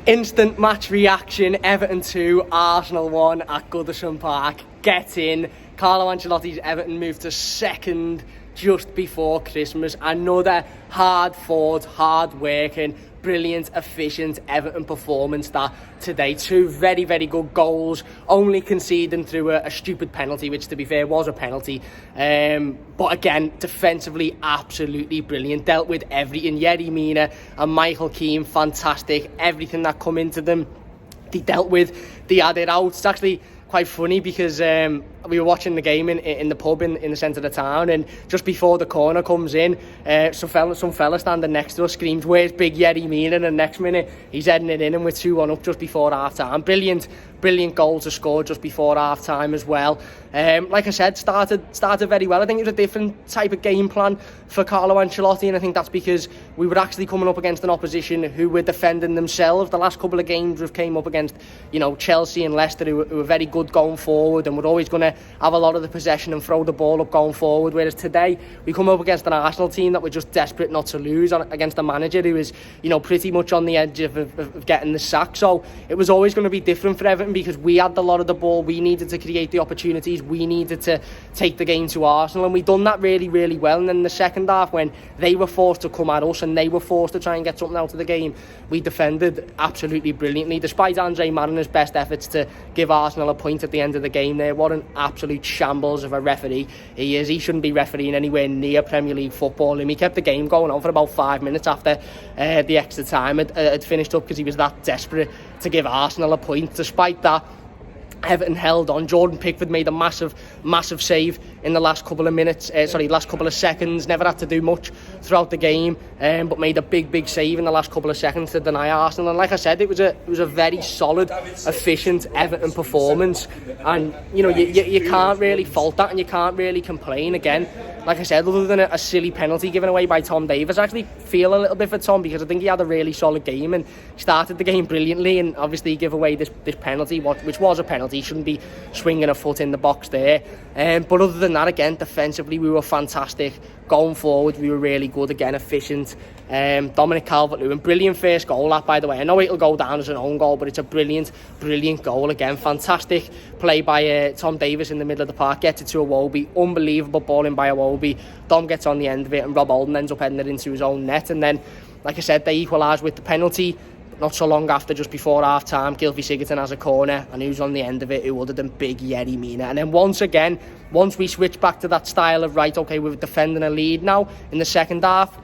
Instant match reaction, Everton 2, Arsenal 1 at Goodison Park. Get in. Carlo Ancelotti's Everton moved to second just before Christmas. Another hard-fought, hard-working, brilliant, efficient Everton performance that today. Two very, very good goals, only conceding through a stupid penalty, which to be fair was a penalty. But again, defensively, absolutely brilliant. Dealt with everything. Yerry Mina and Michael Keane, fantastic. Everything that come into them, they dealt with. They had it out. It's actually quite funny because we were watching the game in the pub in the centre of the town, and just before the corner comes in, some fella standing next to us screams, "Where's big Yerry Mina?" And the next minute he's heading it in, and we're 2-1 up just before half time. Brilliant goal to score just before half time as well. Like I said, started very well. I think it was a different type of game plan for Carlo Ancelotti, and I think that's because we were actually coming up against an opposition who were defending themselves. The last couple of games we've came up against, Chelsea and Leicester, who were very good going forward and were always going to have a lot of the possession and throw the ball up going forward, whereas today we come up against an Arsenal team that were just desperate not to lose, against a manager who is pretty much on the edge of getting the sack. So it was always going to be different for Everton because we had a lot of the ball. We needed to create the opportunities. We needed to take the game to Arsenal, and we done that really, really well. And then in the second half, when they were forced to come at us and they were forced to try and get something out of the game, we defended absolutely brilliantly, despite Andre Marina's best efforts to give Arsenal a point at the end of the game there. What an absolute shambles of a referee he is. He shouldn't be refereeing anywhere near Premier League football, and he kept the game going on for about 5 minutes after the extra time had finished up, because he was that desperate to give Arsenal a point. Despite that, Everton held on. Jordan Pickford made a massive save in the last couple of seconds. Never had to do much throughout the game, but made a big save in the last couple of seconds to deny Arsenal. And like I said, it was a very solid, efficient Everton performance. And you can't really fault that, and you can't really complain. Again, like I said, other than a silly penalty given away by Tom Davies, I actually feel a little bit for Tom, because I think he had a really solid game and started the game brilliantly, and obviously give away this penalty, which was a penalty. He shouldn't be swinging a foot in the box there. But other than that, again, defensively we were fantastic. Going forward, we were really good, again, efficient. Dominic Calvert-Lewin, brilliant first goal, that, by the way. I know it'll go down as an own goal, but it's a brilliant goal. Again, fantastic play by Tom Davies in the middle of the park. Gets it to Iwobi, unbelievable ball in by Iwobi. Dom gets on the end of it, and Rob Holding ends up heading it into his own net. And then, like I said, they equalise with the penalty. Not so long after, just before half time, Gylfi Sigurdsson has a corner, and who's on the end of it? Who other than big Yerry Mina? And then once we switch back to that style of, right, okay, we're defending a lead now in the second half,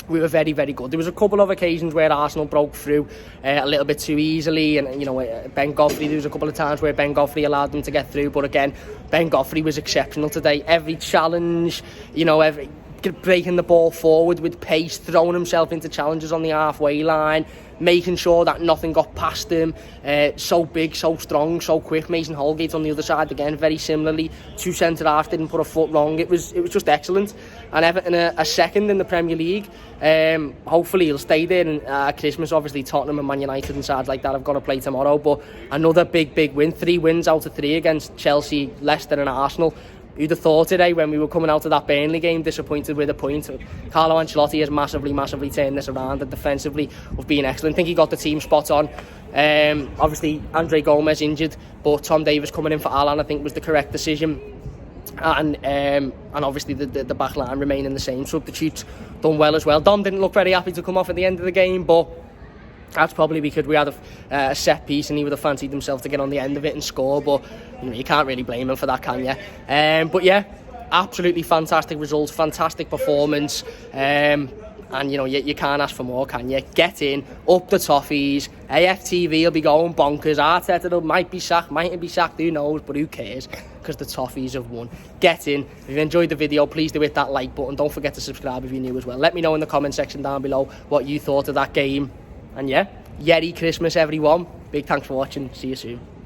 we were very, very good. There was a couple of occasions where Arsenal broke through a little bit too easily, and Ben Godfrey, there was a couple of times where Ben Godfrey allowed them to get through, but again, Ben Godfrey was exceptional today. Every challenge, every breaking the ball forward with pace, throwing himself into challenges on the halfway line, making sure that nothing got past him. So big, so strong, so quick. Mason Holgate on the other side, again, very similarly. Two centre-halves didn't put a foot wrong. It was just excellent. And Everton a second in the Premier League. Hopefully he'll stay there. And Christmas, obviously, Tottenham and Man United and sides like that have got to play tomorrow. But another big win. 3 wins out of 3 against Chelsea, Leicester and Arsenal. Who'd have thought today, when we were coming out of that Burnley game disappointed with a point? Carlo Ancelotti has massively turned this around, and defensively we've been excellent. I think he got the team spot on. Obviously Andre Gomez injured, but Tom Davies coming in for Alan I think was the correct decision. And obviously the back line remaining the same. Substitutes done well as well. Dom didn't look very happy to come off at the end of the game, but that's probably because we had a set piece and he would have fancied himself to get on the end of it and score. But you can't really blame him for that, can you? But yeah, absolutely fantastic results, fantastic performance. And you can't ask for more, can you? Get in, up the toffees. AFTV will be going bonkers. Arteta might be sacked, who knows, but who cares, because the toffees have won. Get in. If you've enjoyed the video, please do hit that like button. Don't forget to subscribe if you're new as well. Let me know in the comment section down below what you thought of that game. And yeah, Yerry Christmas, everyone. Big thanks for watching. See you soon.